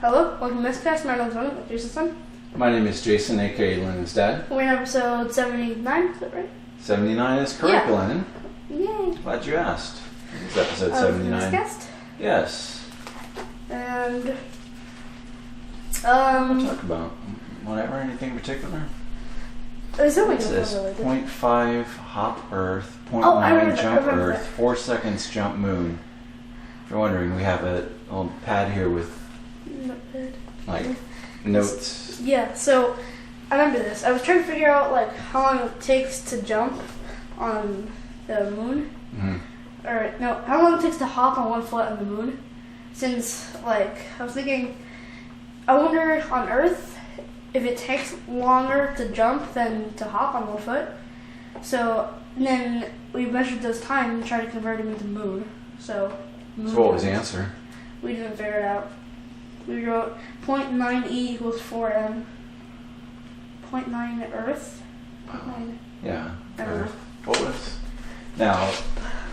Hello, welcome to Miscast. My name is Jason's son. My name is Jason, aka Lennon's dad. We're in episode 79, is that right? 79 is correct, Yeah. Lennon. Yay. Glad you asked. It's episode 79. Miscast. Yes. And, Talk about whatever, anything in particular? there's only What's this? related. 0.5 hop Earth, 0.9 Oh, I remember that, jump I remember Earth, that. 4 seconds jump Moon. If you're wondering, we have a little pad here with like notes. Yeah, so I remember this. I was trying to figure out like how long it takes to jump on the moon. Mhm. Or no, how long it takes to hop on one foot on the moon. Since like I was thinking, I wonder on Earth if it takes longer to jump than to hop on one foot. So then we measured those times and tried to convert them into moon. So moon So what was the times. answer? We didn't figure it out. We wrote 0.9 E equals 4M. 0.9 Earth. 0.9. Yeah. I don't know. Earth. What was? Now,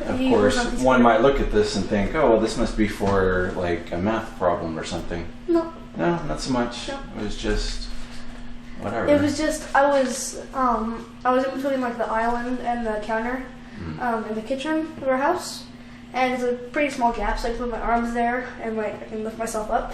of E course, equals something one squared. might look at this and think, oh, well, this must be for like a math problem or something. No, No, not so much. No. It was just whatever. it was just I was in between like the island and the counter in the kitchen of our house, and it's a pretty small gap, so I can put my arms there and like I can lift myself up.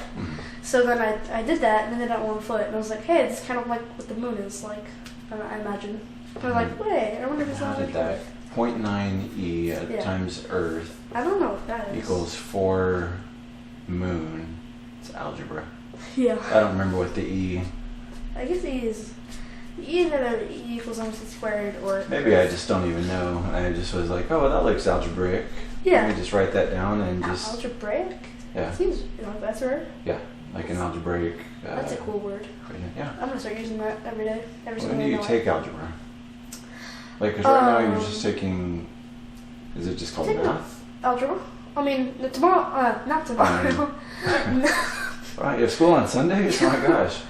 So then I did that, and then I did it on one foot, and I was like, hey, it's kind of like what the moon is like. I imagine. I was like, wait, I wonder if it's How not did like that? 0.9 E Yeah. times Earth I don't know what that is. equals 4 Moon. It's algebra. Yeah. I don't remember what the E. I guess E is either E equals something squared or Maybe I just don't even know. I just was like, oh, that looks algebraic. Yeah. Let me just write that down and just algebraic. yeah, Seems that's a word. yeah, like an algebraic. That's a cool word. Yeah. I'm gonna start using that every day. Every When single do day. you of my take life. algebra? Like, because right now you're just taking. Is it just called I think math? Algebra. I mean tomorrow. Not tomorrow. Right, you have school on Sundays? Oh my gosh.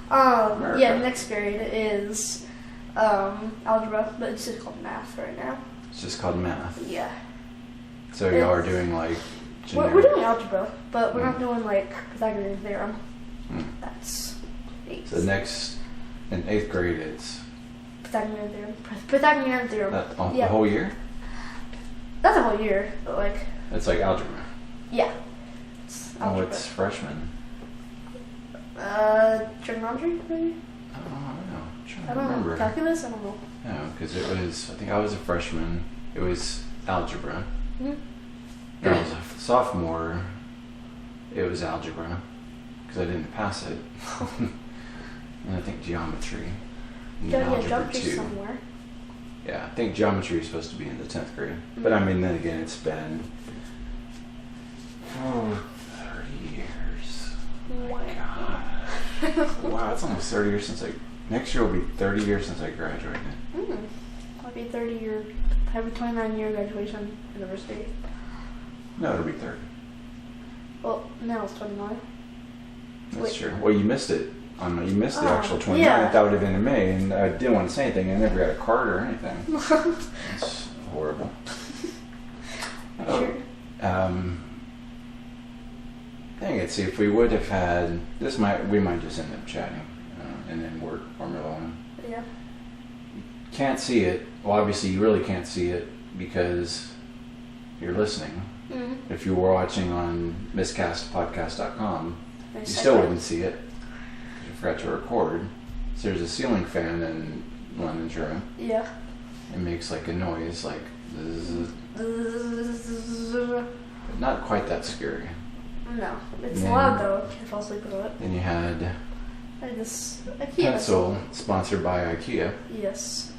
America. Yeah. Next period is algebra, but it's just called math right now. It's just called math. Yeah. So you are doing like generic. We're doing algebra, but we're not doing like Pythagorean theorem. Mm. That's 8. So next, in 8th grade, it's Pythagorean theorem. Pythagorean theorem. that the Yeah. whole year? That's a whole year, but like, It's like algebra. yeah. It's Oh, algebra. it's freshman. Trigonometry, maybe? Oh, I don't know. I'm trying I to don't remember. know. Calculus? I don't know. No, because it was, I think I was a freshman. It was algebra. Mhm. When I was a sophomore, it was algebra. Because I didn't pass it. And I think geometry. And Yeah, algebra geometry too. somewhere. Yeah, I think geometry is supposed to be in the 10th grade. But I mean, then again, it's been 30 years. Wow. God. Wow, it's almost 30 years since next year will be 30 years since I graduated. Happy 30-year, happy 29-year graduation anniversary. No, it'll be 30. Well, now it's 29. That's Wait. true. Well, you missed it. You missed the Oh, actual 29th. yeah. That would have been in May, and I didn't want to say anything. I never got a card or anything. It's horrible. Sure. Dang it! See, if we would have had this, we might just end up chatting, and then work Formula One. Yeah. Can't see it. Well, obviously, you really can't see it because you're listening. Mm-hmm. If you were watching on miscastpodcast.com, you still wouldn't see it. You forgot to record. So there's a ceiling fan in London's room. Yeah. It makes like a noise, like zzz, but not quite that scary. No, it's Yeah. loud though. Can't fall asleep with it. Then you had I can't. pencil, sponsored by IKEA. Yes.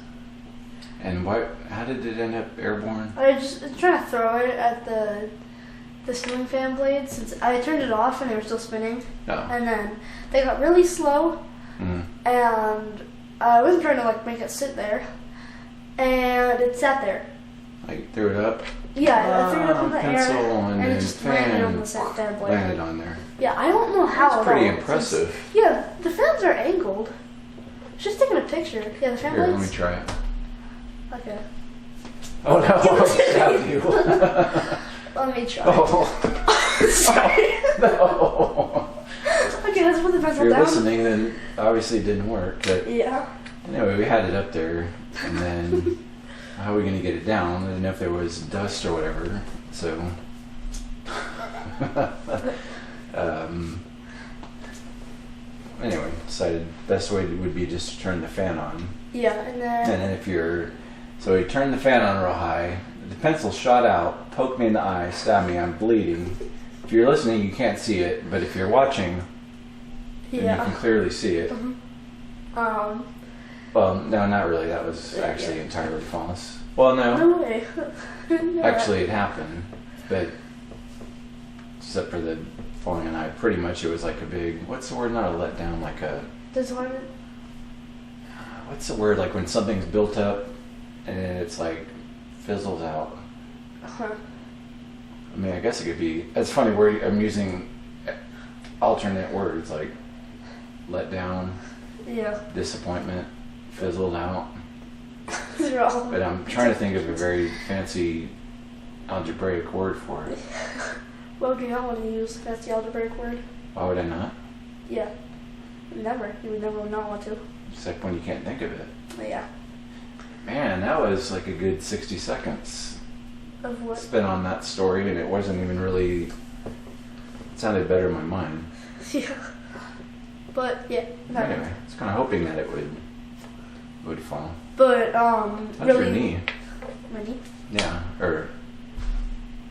And how did it end up airborne? I was trying to throw it at the ceiling fan blades since I turned it off and they were still spinning. No. And then they got really slow, and I wasn't trying to like make it sit there, and it sat there. Like threw it up? Yeah, I threw it up in the pencil air, and it then just landed on the fan fan blade. landed on there. Yeah, I don't know how. That's at pretty all. impressive. Yeah, the fans are angled. Just taking a picture. Yeah, the fan Here, let blades. me try it. Okay. Oh no, get out of you. Let me try. Oh. Sorry. No. Okay, Okay, let's put the If pencil you're down. listening, then obviously it didn't work. But Yeah. anyway, we had it up there, and then how are we going to get it down? I didn't know if there was dust or whatever. So, anyway, decided best way would be just to turn the fan on. Yeah, and then So we turned the fan on real high. The pencil shot out, poked me in the eye, stabbed me. I'm bleeding. If you're listening, you can't see it, but if you're watching, then you can clearly see it. Well, no, not really. That was actually entirely false. Well, no. No way. Actually, it happened, but except for the falling an eye, pretty much it was like a big. What's the word? Not a letdown, like a. Disappointment. What's the word? Like when something's built up and then it's like fizzles out. I mean, I guess it could be. It's funny where I'm using alternate words like let down, disappointment, fizzled out. But I'm trying to think of a very fancy algebraic word for it. Well, do you not want to use fancy algebraic word? Why would I not? Yeah. Never. You would never not want to. Except when you can't think of it. Yeah. Man, that was like a good 60 seconds. Of what? Spent on that story, and it wasn't even really. It sounded better in my mind. Yeah. But yeah. Anyway, I was kind of hoping that it would fall. But How's really. your knee? My knee? Yeah, or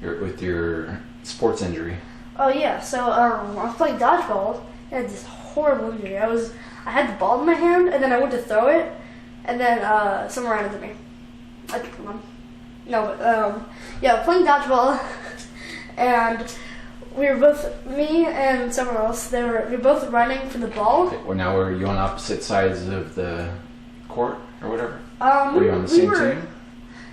with your sports injury. Oh yeah. So I was playing dodgeball. I had this horrible injury. I had the ball in my hand, and then I went to throw it, and then someone ran into me. I picked them up. No, but yeah, playing dodgeball, and we were both, me and someone else, we were both running for the ball. Okay, well, now were you on opposite sides of the court or whatever? Were you on the same team?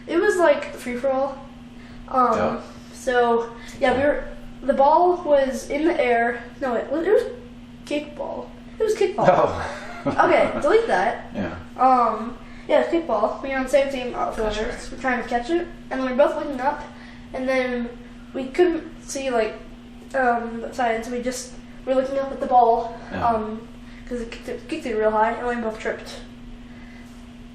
It was like free for all. So yeah, the ball was in the air. No, it was kickball. It was kickball. Oh. Okay, delete that. Yeah. Yeah, it's kickball. We were on the same team outfielders. Right. We're trying to catch it, and we were both looking up, and then we couldn't see the sides. We were looking up at the ball, because it kicked it real high, and we both tripped.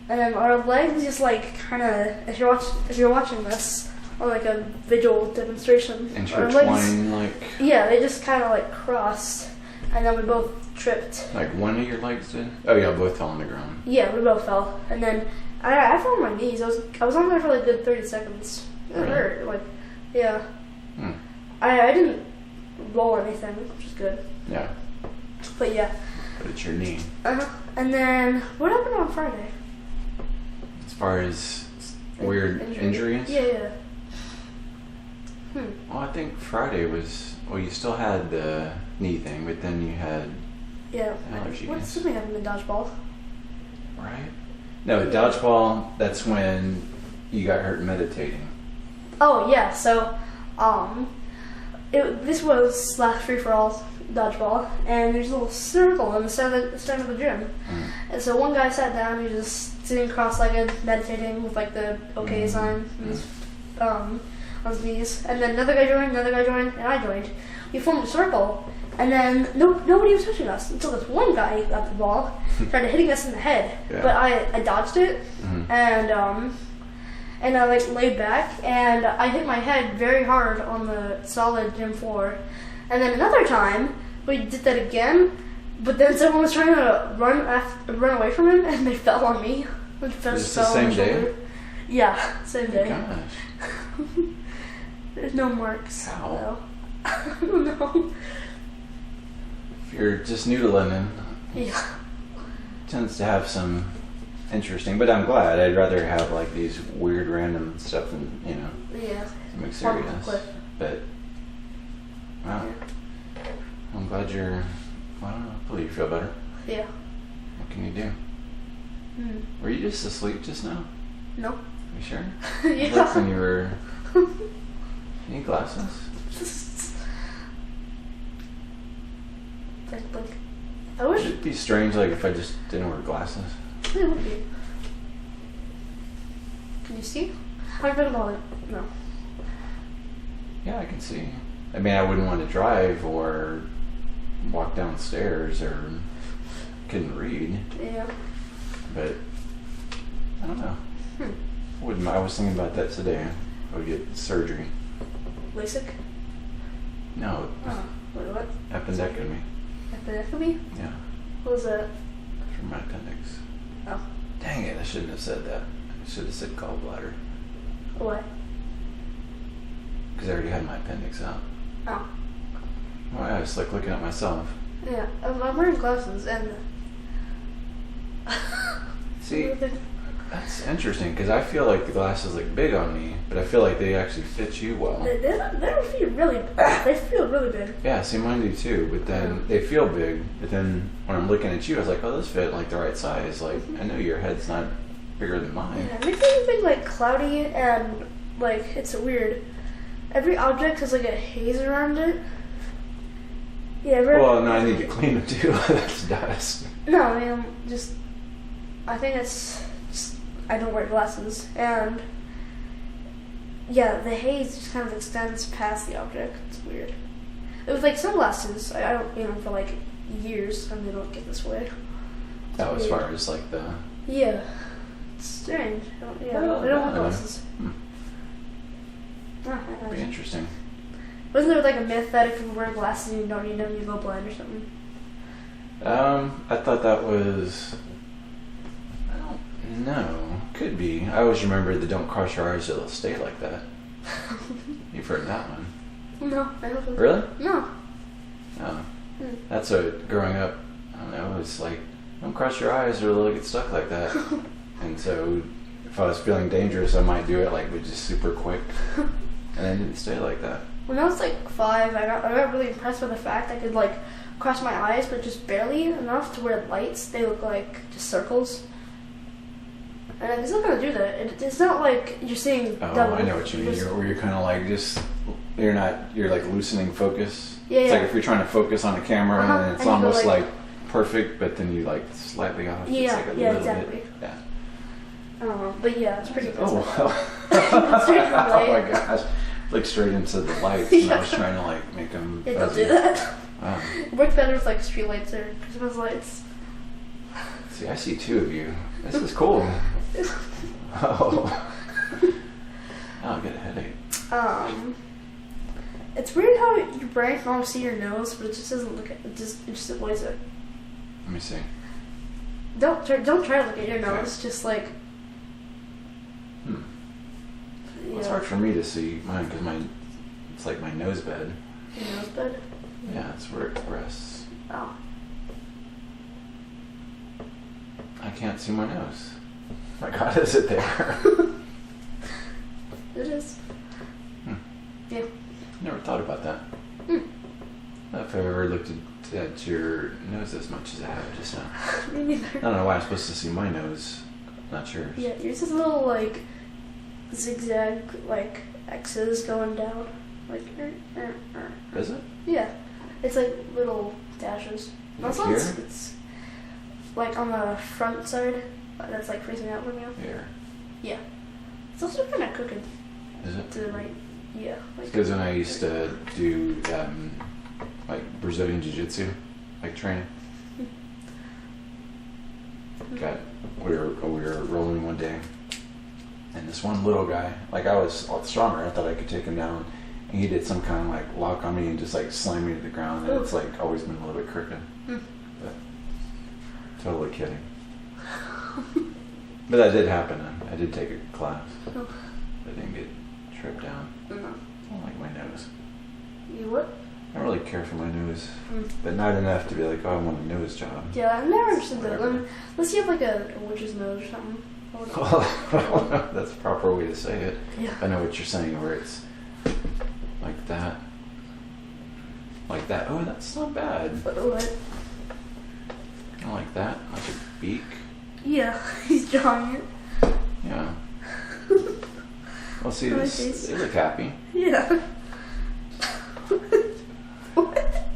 And then our legs just kind of, if you're watching this, or like a visual demonstration, intertwine yeah, they just kind of crossed, and then we both tripped. Like one of your legs did? Oh yeah, both fell on the ground. Yeah, we both fell, and then I fell on my knees. I was on there for a good 30 seconds. It hurt, yeah. I didn't roll anything, which is good. Yeah. But yeah. But it's your knee. And then what happened on Friday? As far as weird injuries? Yeah. Well, I think Friday was. Well, you still had the knee thing, but then you had allergies. What's something happened in dodgeball? Right? No, dodgeball. That's when you got hurt meditating. Oh yeah. So, this was last free for all dodgeball, and there's a little circle in the center of the gym. And so one guy sat down, he was just sitting cross-legged, meditating with the OK sign on his knees. And then another guy joined, and I joined. We formed a circle, and then nobody was touching us until this one guy got the ball, started hitting us in the head. Yeah. But I dodged it, and I laid back, and I hit my head very hard on the solid gym floor. And then another time, we did that again, but then someone was trying to run away from him, and they fell on me. Was this the same day? Yeah, same day. Oh gosh. There's no marks. How? I don't know. If you're just new to lemon, Yeah. tends to have some interesting, but I'm glad. I'd rather have these weird random stuff than, Yeah. something serious. But, wow. I'm glad you're, I don't know, hopefully you feel better. Yeah. What can you do? Were you just asleep just now? No. You sure? Yeah. Like when you were, you need glasses? Blink. I wish It'd be strange if I just didn't wear glasses. it would be. Can you see? I've been about it. No. Yeah, I can see. I mean, I wouldn't want to drive or, walk downstairs or couldn't read. Yeah. But I don't know. I was thinking about that today. I would get surgery. LASIK? No. Oh, wait, what? Appendectomy. Appendectomy? Yeah. What was that? For my appendix. Oh. Dang it, I shouldn't have said that. I should have said gallbladder. Why? Because I already had my appendix out. Oh. Well, I was like looking at myself. Yeah, I'm wearing glasses and... See, that's interesting because I feel like the glasses look big on me, but I feel like they actually fit you well. They feel really big. Yeah, see, mine do too, but then they feel big, but then when I'm looking at you, I was like, oh, those fit like the right size. Like, I know your head's not bigger than mine. Yeah, it makes everything like cloudy and like, it's weird. Every object has like a haze around it. Yeah, well, no, I need to clean it too. That's dust. No, I mean, I think it's just, I don't wear glasses, and yeah, the haze just kind of extends past the object. It's weird. With like sunglasses, I don't, for like years, and they don't get this way. Oh, as far as like the... Yeah. It's strange. I don't wear glasses. That'd be interesting. Wasn't there like a myth that if you wear glasses and you don't need them, you go blind or something? I thought that was... I don't know. Could be. I always remember the don't cross your eyes, it'll stay like that. You've heard that one. No, I haven't. Really? No. Oh. That's what, growing up, I don't know, it's like, don't cross your eyes or it'll get stuck like that. And so, if I was feeling dangerous, I might do it like, but just super quick. And it didn't stay like that. When I was like 5, I got really impressed with the fact I could like cross my eyes, but just barely enough to where lights, they look like just circles. And I'm still gonna do that. It's not like you're seeing double. I know what you mean. You're kind of like just, you're like loosening focus. Yeah, it's like if you're trying to focus on a camera and it's almost like perfect, but then you like slightly off. Yeah, it's like a little exactly. Bit, yeah. But yeah, it's pretty impressive. Oh my gosh. Like straight into the lights, and I was trying to like make them Yeah, don't do that. Wow. It works better with like street lights or Christmas lights. See, I see 2 of you. This is cool. Oh. I'll get a headache. It's weird how your brain can almost see your nose, but it just doesn't look at it. Just avoids it. Let me see. Don't try to look at your nose. Just like. Well, it's hard for me to see mine because it's like my nose bed. Your nose bed? Yeah, it's where it rests. Oh. I can't see my nose. My God, is it there? It is. Yeah. Never thought about that. If I ever looked at your nose as much as I have just now. Me neither. I don't know why I'm supposed to see my nose, not yours. Yeah, yours is a little like zigzag, like X's going down. Like, Is it? Yeah. It's like little dashes. Like here? It's like on the front side. That's like facing out from you. Here. Yeah. It's also kind of crooked. Is it? To the right. Yeah. Because when I used to do like Brazilian Jiu-Jitsu, like training. We were rolling one day, and this one little guy, like I was a lot stronger, I thought I could take him down, and he did some kind of like lock on me and just like slam me to the ground, and it's like always been a little bit crooked. But totally kidding. But that did happen. I did take a class. I didn't get tripped down. I don't like my nose. You what? I don't really care for my nose, but not enough to be like, oh, I want a nose job. Yeah, I've never understood that. Unless you have like a witch's nose or something. Well, that's the proper way to say it. Yeah. I know what you're saying, where it's like that. Like that. Oh, that's not bad. What? I like that. Like a beak. Yeah, he's drawing it. Yeah. Well, see, they look happy. Yeah. What?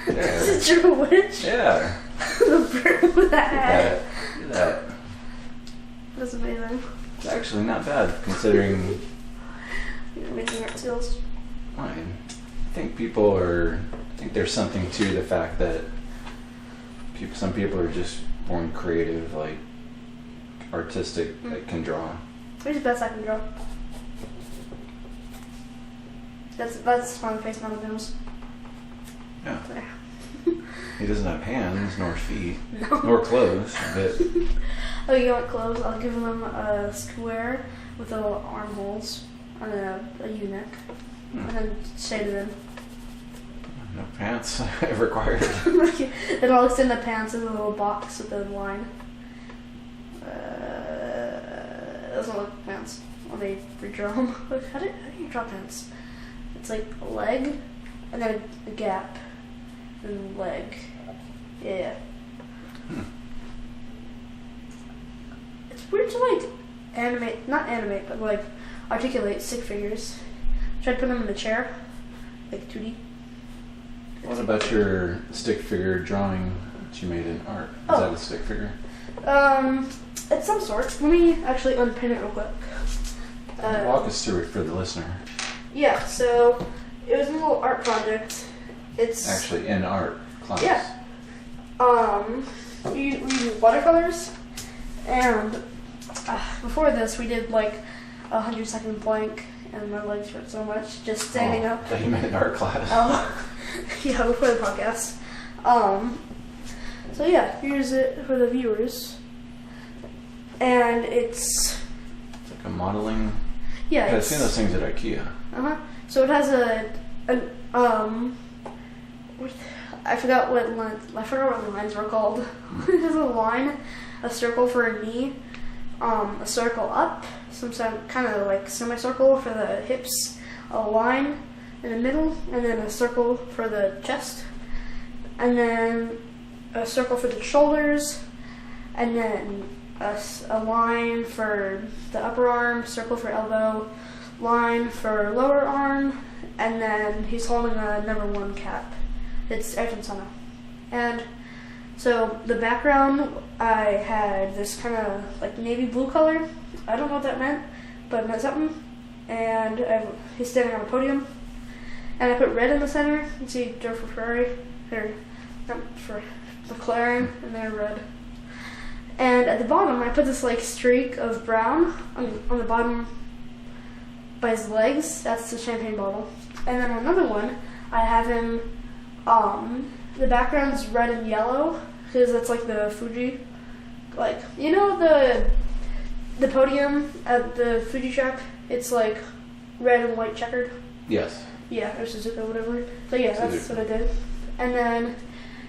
Is it your witch? Yeah. The bird with the hat. Look at that. That's amazing. It's actually not bad considering. Amazing art skills. I think there's something to the fact that some people are just born creative, like artistic, that can draw. Who's the best I can draw? That's smiley face, not a nose. Yeah. Yeah. He doesn't have hands, nor feet, No. nor clothes. But Oh, you want clothes? I'll give him a square with little armholes and a U-neck, and then shade it in. No pants required. Then I'll extend the pants in a little box with a line. Those don't look pants when they redraw them. How do you draw pants? It's like a leg, and then a gap, and leg. Yeah. It's weird to like not animate, but like articulate stick figures. Try to put them in the chair, like 2D. What about your stick figure drawing that you made in art? Is that a stick figure? It's some sort. Let me actually unpin it real quick. Walk us through it for the listener. Yeah, so it was a little art project. It's actually in art class. Yeah. We use watercolors, and before this we did like 100-second plank, and my legs hurt so much just standing up. I thought you meant in art class. Yeah, before the podcast. So yeah, here's it for the viewers. And it's like a modeling. Yeah, I've seen those things at IKEA. So it has I forgot what the lines were called. It has a line, a circle for a knee, a circle up, some kind of like semicircle for the hips, a line in the middle, and then a circle for the chest, and then a circle for the shoulders, and then a line for the upper arm, circle for elbow, line for lower arm, and then he's holding a number 1 cap. It's Ayrton Senna. And so the background, I had this kind of like navy blue color. I don't know what that meant, but it meant something. And he's standing on a podium. And I put red in the center. You can see Joe for Ferrari, or not for McLaren, and they're red. And at the bottom, I put this like streak of brown on the bottom by his legs. That's the champagne bottle. And then another one, I have him. The background's red and yellow because that's like the Fuji, like you know the podium at the Fuji track. It's like red and white checkered. Yes. Yeah, or Suzuka, whatever. So yeah, that's what I did. And then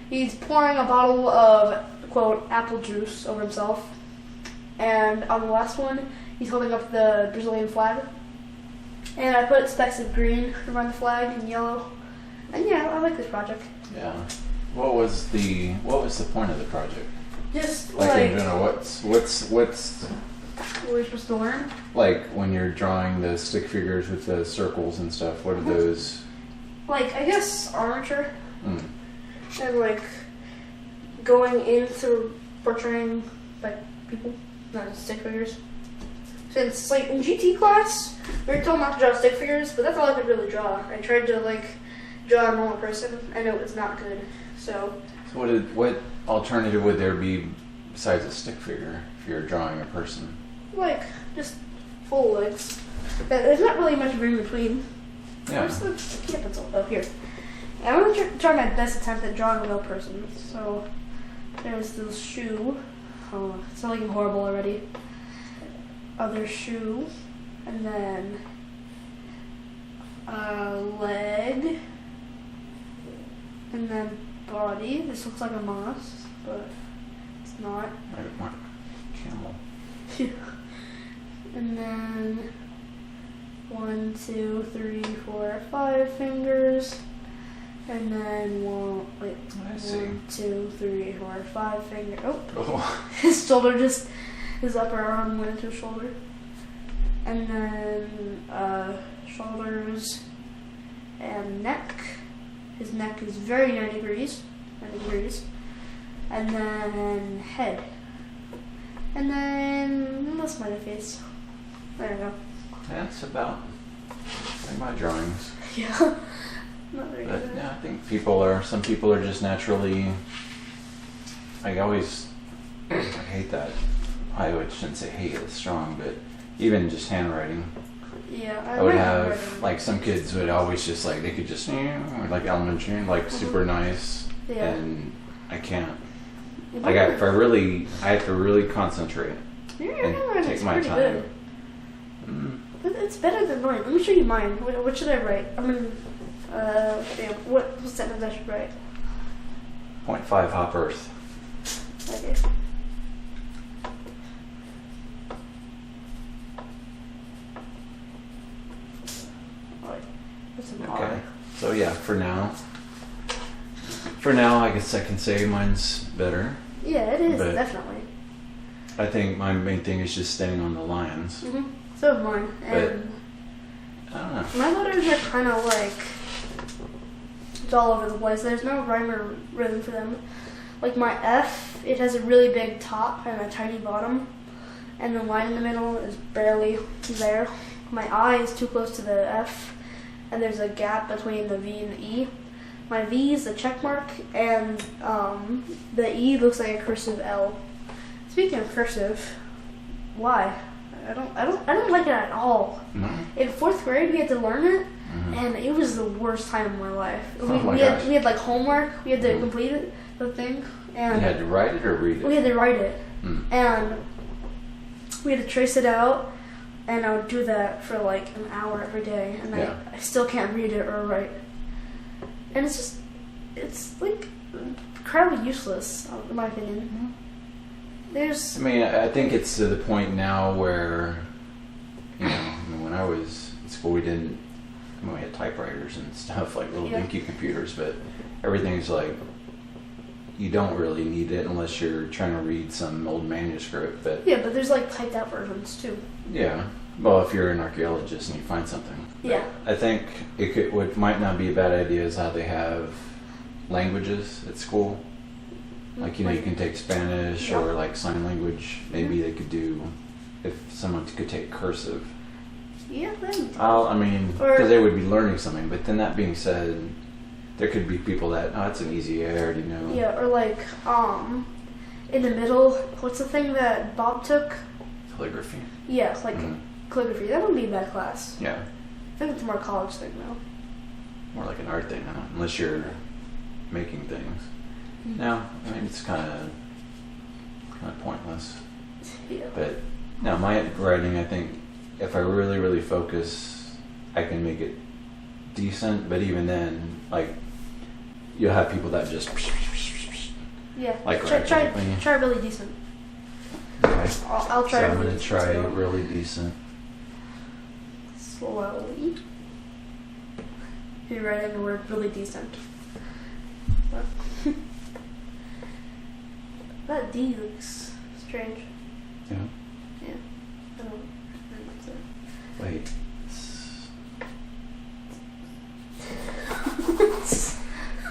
he's pouring a bottle of quote apple juice over himself. And on the last one, he's holding up the Brazilian flag. And I put specks of green around the flag and yellow. And yeah, I like this project. Yeah. What was the point of the project? Just like in general, what's what are we supposed to learn? Like when you're drawing the stick figures with the circles and stuff, what are those? Like I guess armature. And like going into portraying like people, not just stick figures. Since like in GT class, we were told not to draw stick figures, but that's all I could really draw. I tried to like draw a normal person, and it was not good. So what alternative would there be besides a stick figure if you're drawing a person? Like just full legs. There's not really much room between. Yeah. Where's the key pencil? Oh, here. I'm going to try my best attempt at drawing a real person. So there's this shoe. Oh, it's not looking horrible already. Other shoe, and then leg, and then body. This looks like a moss, but it's not. I want camel. And then 1, 2, 3, 4, 5 fingers, and then 1, 2, 3, 4, 5 fingers. Oh. His shoulder his upper arm went into his shoulder. And then shoulders and neck. His neck is very 90 degrees. And then head. And then smiley face. I don't know. That's about my drawings. Yeah. Not very good. Yeah, I think some people are just naturally, I hate that. I shouldn't say hate, it's strong, but even just handwriting. Yeah, I would have, like, some kids would always just, like, they could just, like, elementary, like, super nice. Yeah. And I can't. Like, I have to really concentrate and take my time. But it's better than mine. Let me show you mine. What should I write? What sentence I should write? 0.5 hop Earth. Okay. Okay. So yeah, for now, I guess I can say mine's better. Yeah, it is, definitely. I think my main thing is just staying on the lines. Mm-hmm. So is mine. And I don't know. My letters are kind of like, it's all over the place. There's no rhyme or rhythm for them. Like my F, it has a really big top and a tiny bottom. And the line in the middle is barely there. My I is too close to the F. And there's a gap between the V and the E. My V is a check mark, and the E looks like a cursive L. Speaking of cursive, why? I don't like it at all. No. In 4th grade, we had to learn it, and it was the worst time of my life. We had like homework. We had to complete it, the thing, and you had to write it or read it. We had to write it, and we had to trace it out. And I would do that for like an hour every day, and I still can't read it or write. And it's like incredibly useless, in my opinion. I think it's to the point now where, when I was in school, we had typewriters and stuff, like little dinky computers, but everything's like, you don't really need it unless you're trying to read some old manuscript. But there's like typed out versions too. Yeah. Well, if you're an archaeologist and you find something. Yeah. I think what might not be a bad idea is how they have languages at school. Like, you can take Spanish or like sign language. Maybe they could do, if someone could take cursive. Yeah, then. Because they would be learning something. But then that being said, there could be people that, that's an easy, I already know. Yeah, or like, in the middle, what's the thing that Bob took? Calligraphy. Yeah, like calligraphy. That wouldn't be a bad class. Yeah. I think it's more a college thing now. More like an art thing, huh? Unless you're making things. No, it's kind of pointless. Yeah. But no, my writing, I think, if I really, really focus, I can make it decent. But even then, like, you'll have people that just like try really decent. Okay. I'll try. So I'm gonna try really decent. Slowly. You're writing the word really decent. That D looks strange. Yeah. Yeah. I don't know. Wait.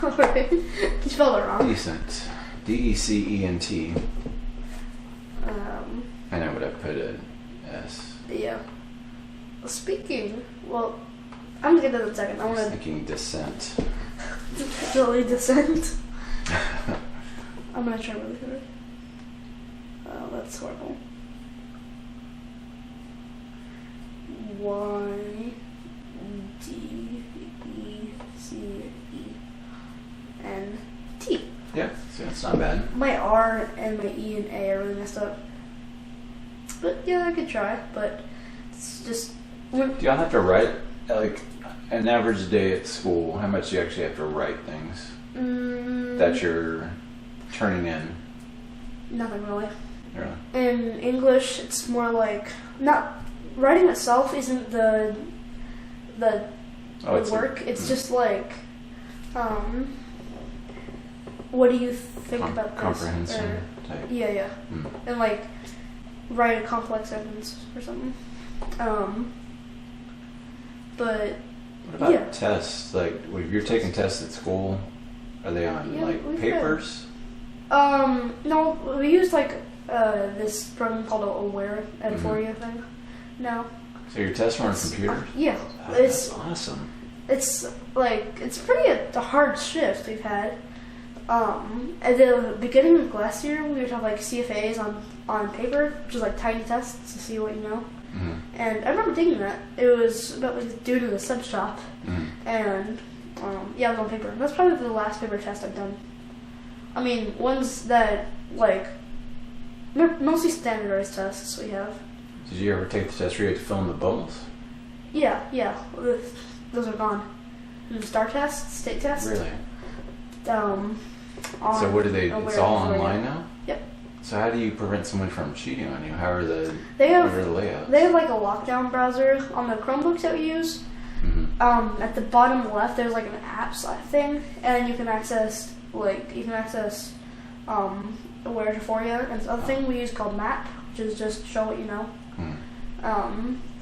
Alright. You spelled it wrong. Decent. Decent. And I would have put an S. Yeah. I'm gonna get that in a second. I was thinking descent. Really descent. I'm gonna try really hard. Oh, that's horrible. Y D E C E N T. Yeah, so that's not bad. My R and my E and A are really messed up. But yeah, I could try. But it's just. Do y'all have to write, like, an average day at school? How much do you actually have to write things that you're turning in? Nothing really. Really? In English, it's more like writing itself isn't the work. It's just like, what do you think about this? Comprehension type. Yeah. And like write a complex sentence or something. But what about tests? Like, if you're taking tests at school, are they on papers? No, we use like this program called Aware Euphoria thing now. So you're testing on computers? Yeah. That's awesome. It's pretty a hard shift we've had. At the beginning of last year, we would have like CFAs on paper, which is like tiny tests to see what you know. Mm-hmm. And I remember taking that. It was about like due to the sub shop, and yeah, it was on paper. That's probably the last paper test I've done. I mean, ones that like mostly standardized tests we have. Did you ever take the test where you had to fill in the bubbles? Yeah. Those are gone. And star tests, state tests. Really? So what do they? It's all online now. Yep. So how do you prevent someone from cheating on you? How are the layouts? They have like a lockdown browser on the Chromebooks that we use. Mm-hmm. At the bottom left, there's like an apps thing, and you can access Aware Euphoria, and this other thing we use called Map, which is just show what you know.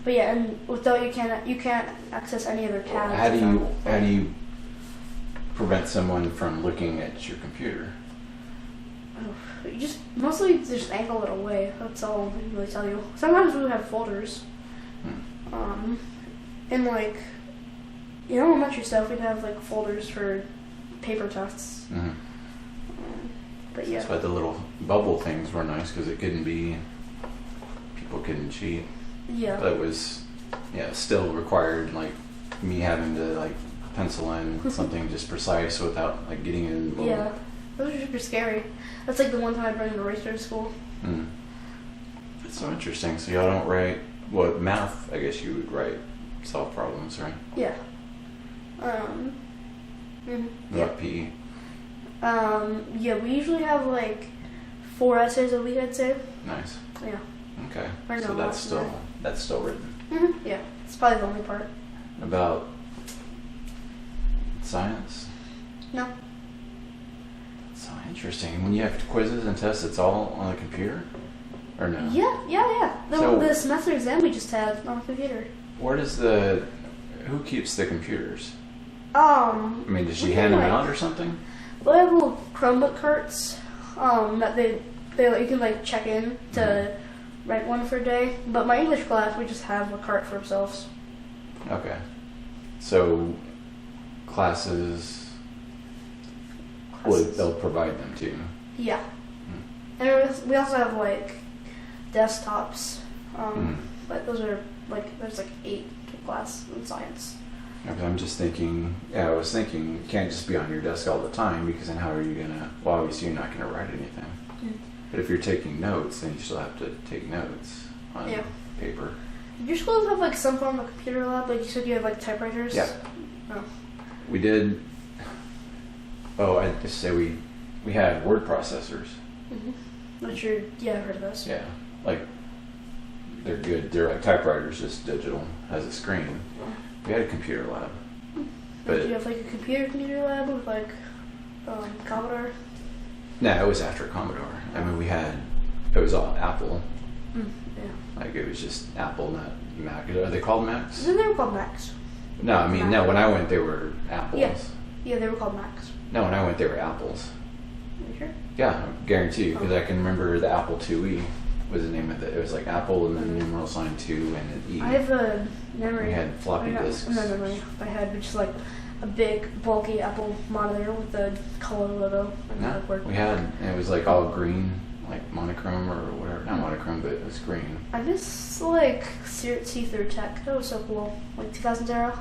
But yeah, and without you can't access any other tabs. How do you prevent someone from looking at your computer? You just mostly just angle it away. That's all I can really tell you. Sometimes we have folders. And like, elementary stuff, we'd have like folders for paper tests. Mm-hmm. But yeah. That's why the little bubble things were nice, because it couldn't be, people couldn't cheat. Yeah. But it was, still required like me having to like pencil in something just precise without like getting in. Yeah. Those are super scary. That's like the one time I brought an eraser to school. That's so interesting. So y'all don't write, math, I guess you would write, solve problems, right? Yeah. What PE? Yeah, we usually have like 4 essays a week, I'd say. Nice. Yeah. Okay. So that's still written. Mm-hmm. Yeah. It's probably the only part. About science? No. So interesting. When you have quizzes and tests, it's all on the computer? Or no? Yeah. The semester exam we just had on the computer. Who keeps the computers? I mean, does she hand them out or something? Well, they have little Chromebook carts that they you can like check in to rent one for a day. But my English class, we just have a cart for ourselves. Okay. So classes. They'll provide them to you. Yeah. And we also have like desktops, but those are like there's like 8 to class in science. Okay, I'm just thinking. Yeah, I was thinking you can't just be on your desk all the time, because then how are you gonna? Well, obviously you're not gonna write anything. But if you're taking notes, then you still have to take notes on paper. Did your schools have like some form of computer lab? Like you said, you have like typewriters. Yeah. Oh. We did. Oh, I just say we had word processors. I've heard of those. Yeah, like they're good. They're like typewriters, just digital, has a screen. We had a computer lab. But did you have like a computer lab with like Commodore? No, it was after Commodore. I mean, it was all Apple. Yeah. Like it was just Apple, not Mac. Are they called Macs? Then they were called Macs. No, I mean, when I went, they were Apples. Yes. Yeah, they were called Macs. No, when I went, they were Apples. Are you sure? Yeah, I guarantee you, because I can remember the Apple IIe was the name of it. It was like Apple and then numeral sign 2 and an E. I have a memory. We had floppy disks. No memory. I had just like a big, bulky Apple monitor with the color logo. No, we had, and it was like all green, like monochrome or whatever. Not monochrome, but it was green. I miss like see-through tech. That was so cool. Like 2000s era.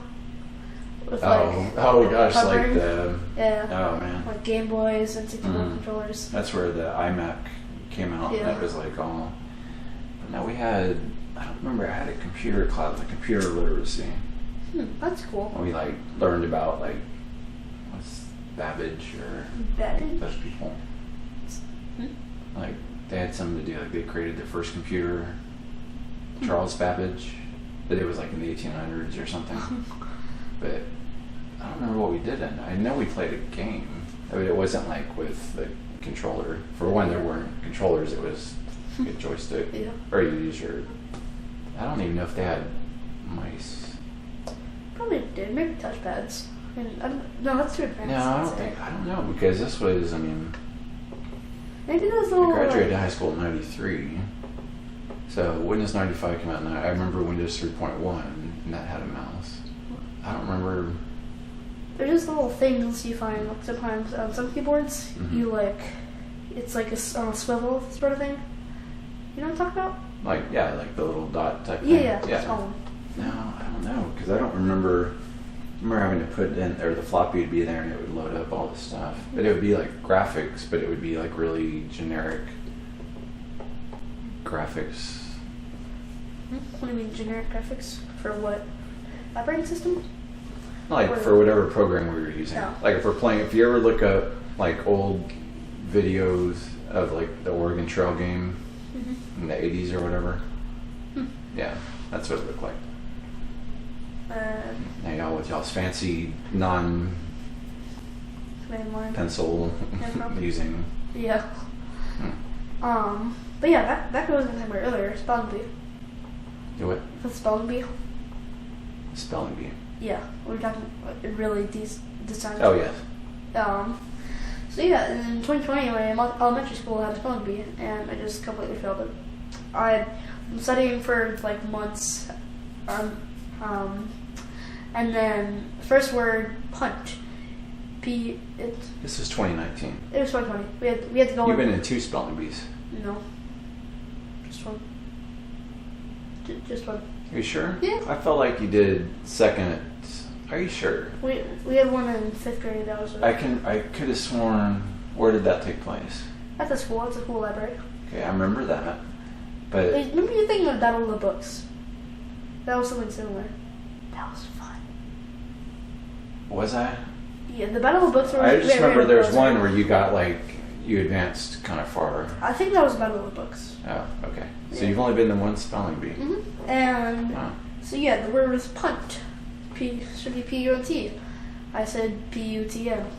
With, oh gosh, covering. Like the... Yeah. Oh, man. Like Game Boys and 64 controllers. That's where the iMac came out. Yeah. And that was like all... But now we had... I don't remember, I had a computer class, like computer literacy. That's cool. And we like learned about like... What's Babbage or... Babbage? Those people. Like, they had something to do, like they created their first computer. Charles Babbage. But it was like in the 1800s or something. But I don't remember what we did. I know we played a game. I mean, it wasn't like with the controller. For one, there weren't controllers. It was a joystick. Yeah. Or you use your... I don't even know if they had mice. Probably did. Maybe touchpads. No, that's too advanced. No, I don't know, because this was, I mean... Maybe those little... I graduated high school in 93. So Windows 95 came out, and I remember Windows 3.1, and that had a mouse. I don't remember... They're just little things you find like, sometimes on some keyboards. You like... It's like a swivel sort of thing. You know what I'm talking about? Like the little dot type thing. Yeah. No, I don't know, because I don't remember having to put in, or the floppy would be there and it would load up all the stuff. But it would be like graphics, but it would be like really generic graphics. What do you mean generic graphics? For what? Operating system? Like for whatever program we were using. No. Like if you ever look up like old videos of like the Oregon Trail game in the 80s or whatever. Yeah, that's what it looked like. Now y'all with y'all's fancy non-pencil using. Yeah. But yeah, that goes into my earlier spelling bee. Do what? The spelling bee. Spelling bee. Yeah, we were talking really these times. Oh yes. So yeah, in 2020, my elementary school had a spelling bee, and I just completely failed it. I've been studying for like months, and then first word punch. This was 2019. It was 2020. We had to go. You've been in 2 spelling bees. No, just one. Just one. Are you sure? Yeah. I felt like you did second. Are you sure? We had one in 5th grade. That was. I could have sworn. Where did that take place? At the school. It's a school library. Okay, I remember that. But remember you thinking of Battle of the Books? That was something similar. That was fun. Was I? Yeah, the Battle of the Books. I just remember there was one where you got you advanced kind of far. I think that was Battle of the Books. Oh, okay. So you've only been to one spelling bee. And so yeah, the word was punt. Should be P-U-N-T. I said P-U-T-N.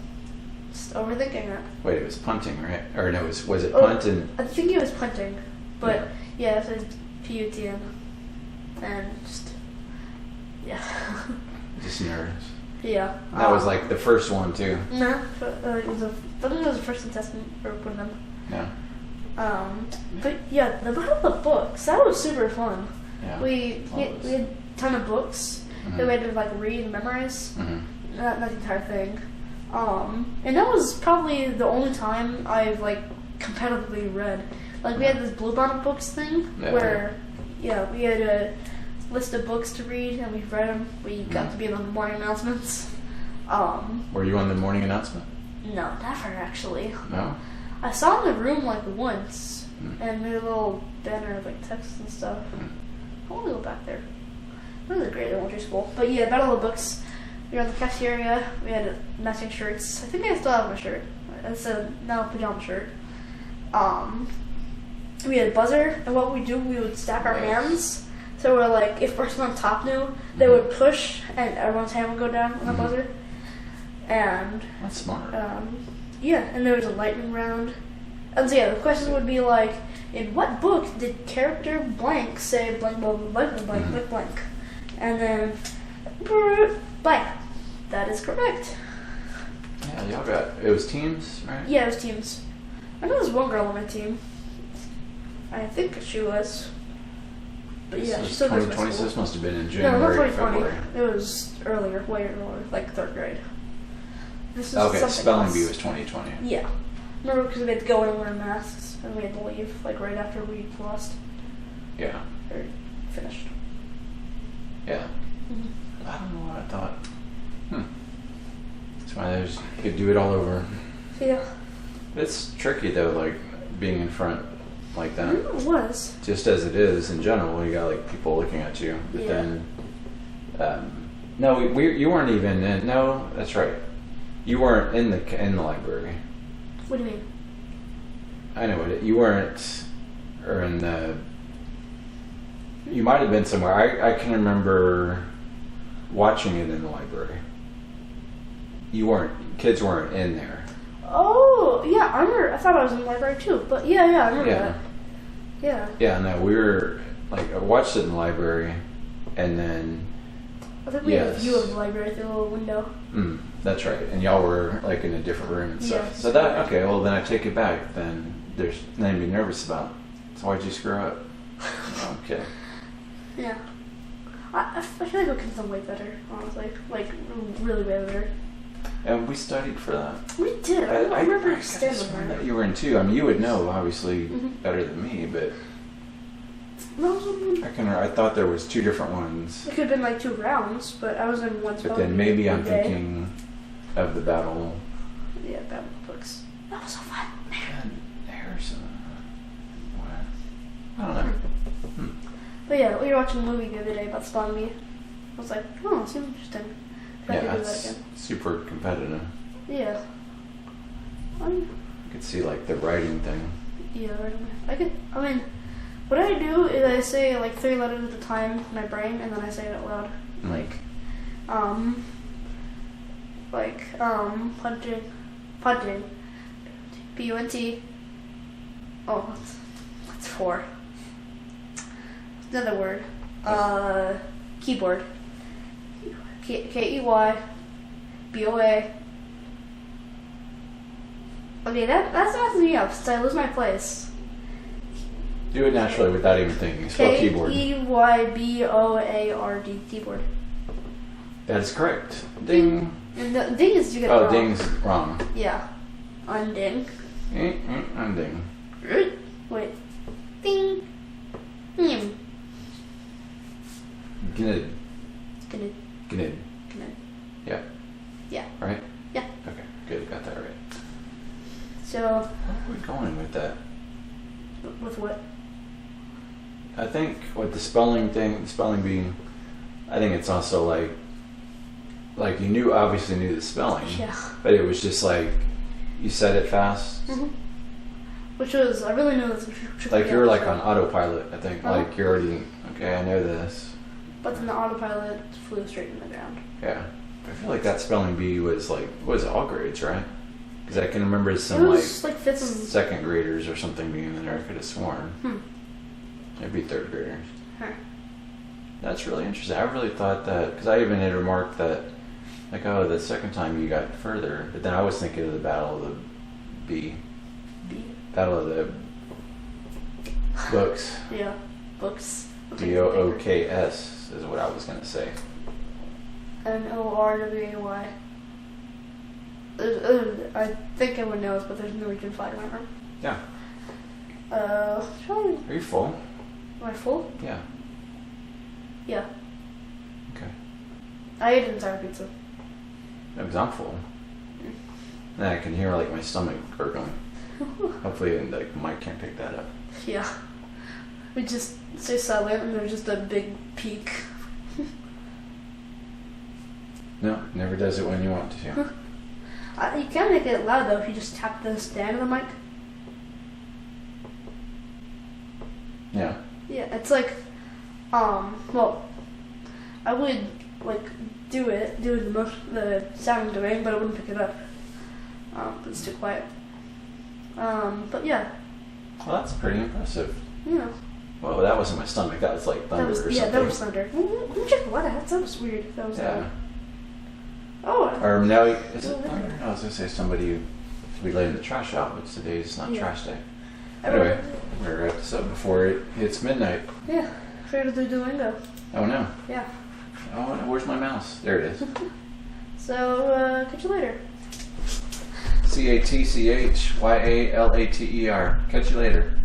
Just overthinking that. Wait, it was punting, right? Or no, was it punt and... I think it was punting. But yeah, I said P-U-T-N. And just... Yeah. Just nervous. Yeah. That was like the first one too. No, I think it was the first assessment for putting them. Yeah. But yeah, the Battle of the Books, that was super fun. Yeah. We had a ton of books that we had to read and memorize. Not the entire thing. And that was probably the only time I've competitively read. We had this Bluebonnet books thing where we had a list of books to read and we read them. We got to be on the morning announcements. Were you on the morning announcement? No, never actually. No? I saw in the room once and made a little banner of text and stuff. I want to go back there. That was a great elementary school. But yeah, Battle of the Books. We were in the cafeteria. We had matching shirts. I think I still have my shirt. It's a now pajama shirt. We had a buzzer, and what we do, we would stack our hands. So we're if person on top knew, they would push, and everyone's hand would go down on the buzzer. And that's smart. And there was a lightning round. And so the question would be in what book did character blank say blank blank blank blank blank blank? And then blank. That is correct. Yeah, y'all got it was teams, right? Yeah, it was teams. I know there was one girl on my team. I think she was. But yeah, she still goes to my 2020, school. This must have been in January, no, not 2020. February. It was earlier, way earlier, 3rd grade. This is okay, spelling bee was 2020. Yeah. Remember, because we had to go in and wear masks, and we had to leave, right after we lost. Yeah. Or finished. Yeah. I don't know what I thought. That's why you could do it all over. Yeah. It's tricky, though, being in front like that. It was. Just as it is in general, you got people looking at you. But then, no, you weren't even in. No, that's right. You weren't in the library. What do you mean? I know what you weren't, or in the. You might have been somewhere. I can remember watching it in the library. Kids weren't in there. Oh, yeah, I remember. I thought I was in the library too, but I remember that. Yeah. Yeah, no, we were, I watched it in the library, and then... I think we had a view of the library through a little window. That's right, and y'all were, in a different room and stuff. Yeah, so that, okay, well, then I take it back, then there's nothing to be nervous about. So why'd you screw up? No, I'm kidding. Yeah. I feel like we could have done way better, honestly. Like, really way better. And we studied for that. We did. I remember standing that you were in too. I mean, you would know, obviously, better than me, but... I thought there was 2 different ones. It could have been like 2 rounds, but I was in one spot. But then maybe I'm thinking of the battle. Yeah, battle books. That was so fun. And there's what? I don't know. But yeah, we were watching a movie the other day about Spawn Me. I was like, oh, it seems interesting. Yeah, that's super competitive. Yeah. You could see like the writing thing. Yeah, I mean, what I do is I say like 3 letters at a time in my brain, and then I say it out loud. Punting, P-U-N-T. Oh, that's 4. Another word. Keyboard. K-E-Y-B-O-A. Okay, that's messing me up since I lose my place. Do it naturally without even thinking. Spell keyboard. K-E-Y-B-O-A-R-D. Keyboard. That is correct. Ding. And the ding is you get it wrong. Oh, ding's wrong. Yeah. Unding. Unding. Wait. Ding. Gnid. Gnid. Gnid. Gnid. Gnid. Yeah. Yeah. Right? Yeah. Okay, good. Got that right. So... Where are we going with that? With what? I think with the spelling thing, the spelling being... I think it's also like you obviously knew the spelling. Yeah. But it was just like, you said it fast. Mm-hmm. Which was, I really knew this. Like you were like on autopilot, I think. Like you're already, okay, I know this. But then the autopilot flew straight in the ground. Yeah. I feel like that spelling bee was like, what was it, all grades, right? Because I can remember some like fifth and... second graders or something being in there, I could have sworn. Maybe 3rd graders. Huh. That's really interesting. I really thought that, because I even had remarked that, like, oh, the second time you got further, but then I was thinking of the Battle of the Bee. Battle of the Books. Yeah, books. B-O-O-K-S is what I was going to say. N-O-R-W-A-Y. I think everyone knows, but there's Norwegian flag, remember? Yeah. Are you full? Am I full? Yeah. Yeah. Okay. I ate an entire pizza. No, because I'm full. And I can hear like my stomach gurgling. Hopefully like Mike can't pick that up. Yeah. We just stay silent and there's just a big peak. No, never does it when you want to. You can make it loud though if you just tap the stand of the mic. Yeah. Yeah, it's like, well, I would like do the sound I'm doing, but I wouldn't pick it up. It's too quiet. But yeah. Well, that's pretty impressive. Yeah. Well, that wasn't my stomach. That was like thunder or something. Yeah, that was thunder. Let me check what that was weird. That was oh. Or now, is it thunder? I was going to say somebody to be laying the trash out, but today is not trash day. Anyway, we're at this up before it hits midnight. Yeah. Afraid of the Duolingo. Oh no. Yeah. Oh no, where's my mouse? There it is. So, catch you later. CATCHYALATER. Catch you later.